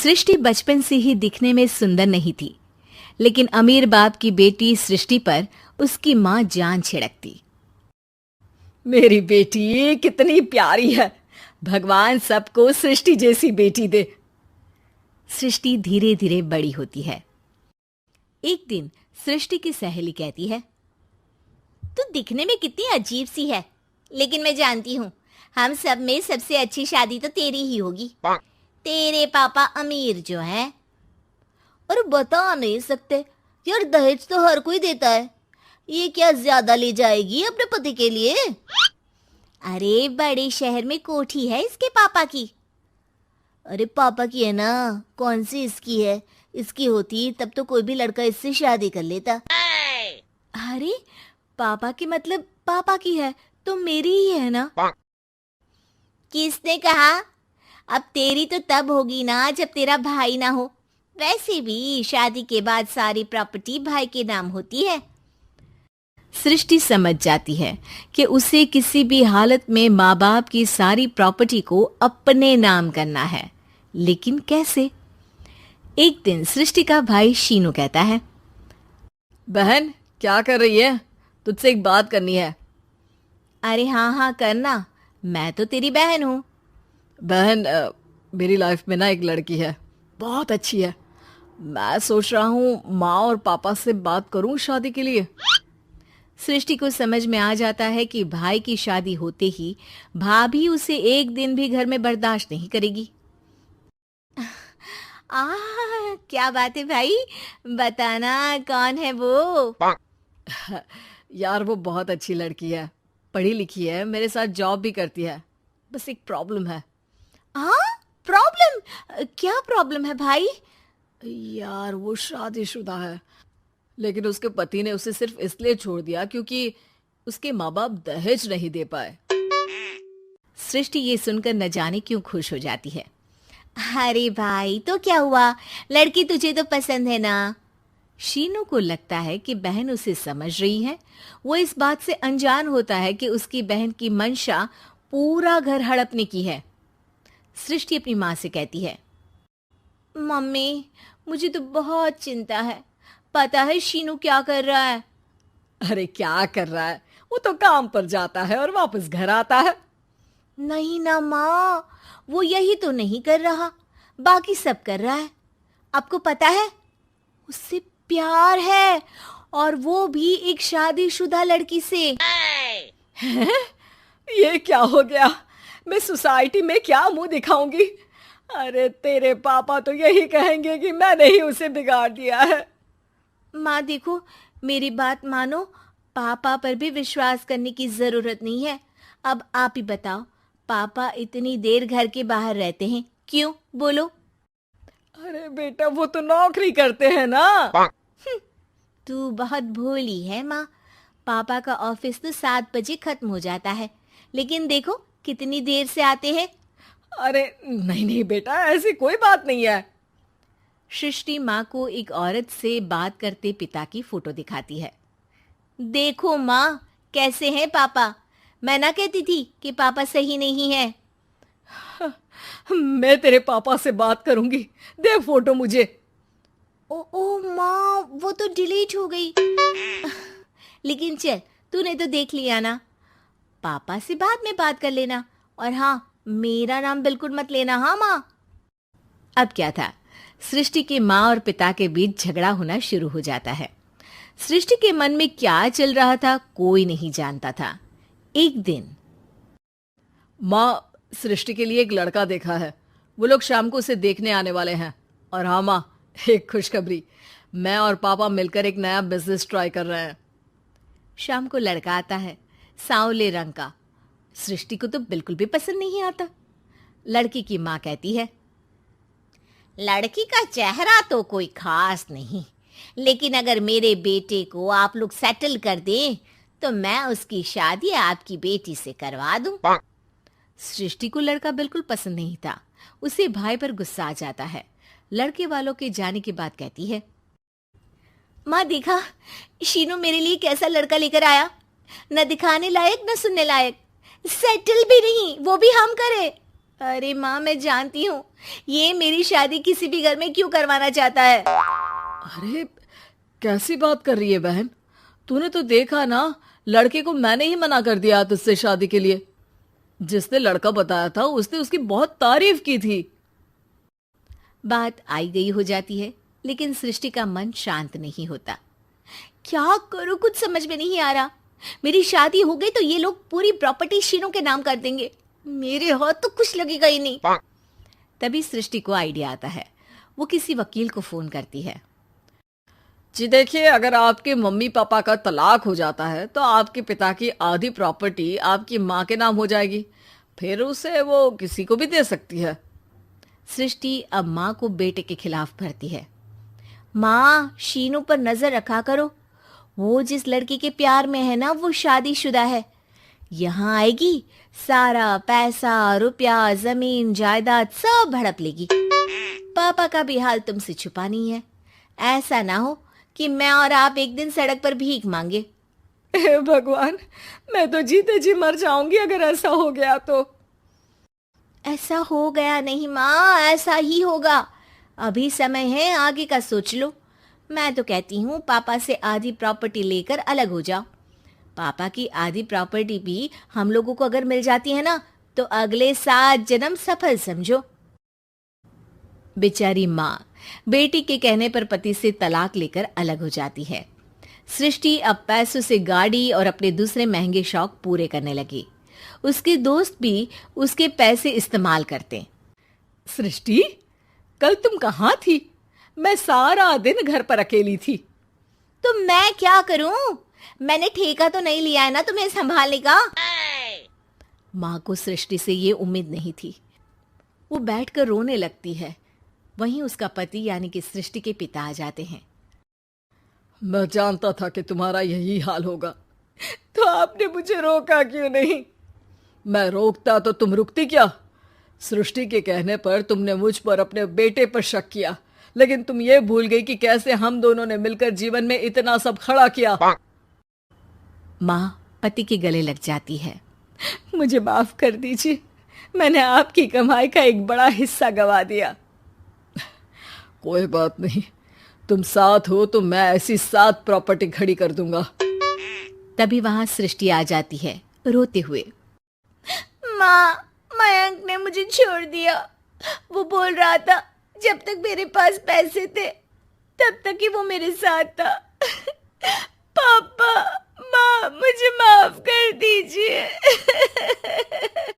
सृष्टि बचपन से ही दिखने में सुंदर नहीं थी, लेकिन अमीर बाप की बेटी सृष्टि पर उसकी माँ जान छिड़कती। मेरी बेटी कितनी प्यारी है, भगवान सबको सृष्टि जैसी बेटी दे। सृष्टि धीरे धीरे बड़ी होती है। एक दिन सृष्टि की सहेली कहती है, तू दिखने में कितनी अजीब सी है, लेकिन मैं जानती हूँ हम सब में सबसे अच्छी शादी तो तेरी ही होगी। तेरे पापा अमीर जो हैं। और बता नहीं सकते यार, दहेज तो हर कोई देता है, ये क्या ज्यादा ले जाएगी अपने पति के लिए? अरे बड़े शहर में कोठी है इसके पापा की। अरे पापा की है ना, कौन सी इसकी है? इसकी होती तब तो कोई भी लड़का इससे शादी कर लेता। अरे पापा की मतलब पापा की है तो मेरी ही है ना? किसने कहा? अब तेरी तो तब होगी ना जब तेरा भाई ना हो। वैसे भी शादी के बाद सारी प्रॉपर्टी भाई के नाम होती है। सृष्टि समझ जाती है कि उसे किसी भी हालत में माँ बाप की सारी प्रॉपर्टी को अपने नाम करना है, लेकिन कैसे? एक दिन सृष्टि का भाई शीनू कहता है, बहन क्या कर रही है? तुझसे एक बात करनी है। अरे हाँ करना, मैं तो तेरी बहन हूँ। बहन मेरी लाइफ में ना एक लड़की है, बहुत अच्छी है। मैं सोच रहा हूँ माँ और पापा से बात करूँ शादी के लिए। सृष्टि को समझ में आ जाता है कि भाई की शादी होते ही भाभी उसे एक दिन भी घर में बर्दाश्त नहीं करेगी। क्या बात है भाई, बताना कौन है वो? यार वो बहुत अच्छी लड़की है, पढ़ी लिखी है, मेरे साथ जॉब भी करती है। बस एक प्रॉब्लम है। प्रॉब्लम? क्या प्रॉब्लम है भाई? यार वो शादीशुदा है, लेकिन उसके पति ने उसे सिर्फ इसलिए छोड़ दिया क्योंकि उसके माँ बाप दहेज नहीं दे पाए। सृष्टि ये सुनकर न जाने क्यों खुश हो जाती है। अरे भाई तो क्या हुआ, लड़की तुझे तो पसंद है ना? शीनू को लगता है कि बहन उसे समझ रही है। वो इस बात से अनजान होता है कि उसकी बहन की मंशा पूरा घर हड़पने की है। सृष्टि अपनी माँ से कहती है, मम्मी मुझे तो बहुत चिंता है। पता है शीनू क्या कर रहा है? अरे क्या कर रहा है? वो तो काम पर जाता है और वापस घर आता है। नहीं ना माँ, वो यही तो नहीं कर रहा, बाकी सब कर रहा है। आपको पता है उससे प्यार है, और वो भी एक शादीशुदा लड़की से। ये क्या हो गया? मैं सोसाइटी में क्या मुंह दिखाऊंगी? अरे तेरे पापा तो यही कहेंगे कि मैंने ही उसे बिगाड़ दिया है। माँ देखो, मेरी बात मानो, पापा पर भी विश्वास करने की जरूरत नहीं है। अब आप ही बताओ, पापा इतनी देर घर के बाहर रहते हैं क्यों? बोलो। अरे बेटा वो तो नौकरी करते हैं ना। तू बहुत भोली है माँ। पापा का ऑफिस तो 7 बजे खत्म हो जाता है, लेकिन देखो कितनी देर से आते हैं। अरे नहीं बेटा, ऐसी कोई बात नहीं है। सृष्टि माँ को एक औरत से बात करते पिता की फोटो दिखाती है। देखो माँ कैसे हैं पापा। मैं ना कहती थी कि पापा सही नहीं है। मैं तेरे पापा से बात करूंगी, दे फोटो मुझे। ओ माँ, वो तो डिलीट हो गई। लेकिन चल, तूने तो देख लिया ना। पापा से बाद में बात कर लेना, और हाँ मेरा नाम बिल्कुल मत लेना। हाँ माँ। अब क्या था, सृष्टि के माँ और पिता के बीच झगड़ा होना शुरू हो जाता है। सृष्टि के मन में क्या चल रहा था कोई नहीं जानता था। एक दिन, माँ सृष्टि के लिए एक लड़का देखा है, वो लोग शाम को उसे देखने आने वाले हैं। और हाँ माँ, एक खुशखबरी, मैं और पापा मिलकर एक नया बिजनेस ट्राई कर रहे हैं। शाम को लड़का आता है, सांवले रंग का। सृष्टि को तो बिल्कुल भी पसंद नहीं आता। लड़की की माँ कहती है, लड़की का चेहरा तो कोई खास नहीं, लेकिन अगर मेरे बेटे को आप लोग सेटल कर दें तो मैं उसकी शादी आपकी बेटी से करवा दूं। सृष्टि को लड़का बिल्कुल पसंद नहीं था। उसे भाई पर गुस्सा आ जाता है। लड़के वालों के जाने के बाद कहती है, माँ देखा शीनू मेरे लिए कैसा लड़का लेकर आया, न दिखाने लायक न सुनने लायक, सेटल भी नहीं, वो भी हम करे। अरे माँ, मैं जानती हूँ ये मेरी शादी किसी भी घर में क्यों करवाना चाहता है। अरे कैसी बात कर रही है बहन? तूने तो देखा ना, लड़के को मैंने ही मना कर दिया तुझसे शादी के लिए। जिसने लड़का बताया था उसने उसकी बहुत तारीफ की थी। बात आई गई हो जाती है, लेकिन सृष्टि का मन शांत नहीं होता। क्या करूँ, कुछ समझ में नहीं आ रहा। मेरी शादी हो गई तो ये लोग पूरी प्रॉपर्टी शीनू के नाम कर देंगे। मेरे हाथ तो कुछ लगेगा ही नहीं। तभी सृष्टि को आइडिया आता है। वो किसी वकील को फोन करती है। जी देखिए, अगर आपके मम्मी पापा का तलाक हो जाता है तो आपके पिता की आधी प्रॉपर्टी आपकी माँ के नाम हो जाएगी। फिर उसे वो किसी को भी दे सकती है। सृष्टि अब माँ को बेटे के खिलाफ भरती है। माँ, शीनू पर नजर रखा करो। वो जिस लड़की के प्यार में है ना, वो शादीशुदा है। यहाँ आएगी, सारा पैसा, रुपया, जमीन, जायदाद सब हड़प लेगी। पापा का भी हाल तुमसे छुपा नहीं है। ऐसा ना हो कि मैं और आप एक दिन सड़क पर भीख मांगे। हे भगवान, मैं तो जीते जी मर जाऊंगी अगर ऐसा हो गया तो। ऐसा हो गया नहीं माँ, ऐसा ही होगा। अभी समय है, आगे का सोच लो। मैं तो कहती हूँ पापा से आधी प्रॉपर्टी लेकर अलग हो जाओ। पापा की आधी प्रॉपर्टी भी हम लोगों को अगर मिल जाती है ना, तो अगले 7 जन्म सफल समझो। बेचारी माँ बेटी के कहने पर पति से तलाक लेकर अलग हो जाती है। सृष्टि अब पैसों से गाड़ी और अपने दूसरे महंगे शौक पूरे करने लगी। उसके दोस्त भी उसके पैसे इस्तेमाल करते। सृष्टि, कल तुम कहाँ थी? मैं सारा दिन घर पर अकेली थी। तो मैं क्या करूं? मैंने ठेका तो नहीं लिया है ना तुम्हें संभालने का। माँ को सृष्टि से ये उम्मीद नहीं थी। वो बैठकर रोने लगती है। वहीं उसका पति यानी कि सृष्टि के पिता आ जाते हैं। मैं जानता था कि तुम्हारा यही हाल होगा, तो आपने मुझे रोका क्यों नहीं? मैं रोकता तो तुम रुकती क्या? सृष्टि के कहने पर तुमने मुझ पर, अपने बेटे पर शक किया, लेकिन तुम ये भूल गई कि कैसे हम दोनों ने मिलकर जीवन में इतना सब खड़ा किया। माँ पति के गले लग जाती है। मुझे माफ कर दीजिए, मैंने आपकी कमाई का एक बड़ा हिस्सा गवा दिया। कोई बात नहीं, तुम साथ हो तो मैं ऐसी 7 प्रॉपर्टी खड़ी कर दूंगा। तभी वहां सृष्टि आ जाती है रोते हुए। माँ, मयंक ने मुझे छोड़ दिया। वो बोल रहा था जब तक मेरे पास पैसे थे तब तक ही वो मेरे साथ था। पापा, माँ, मुझे माफ कर दीजिए।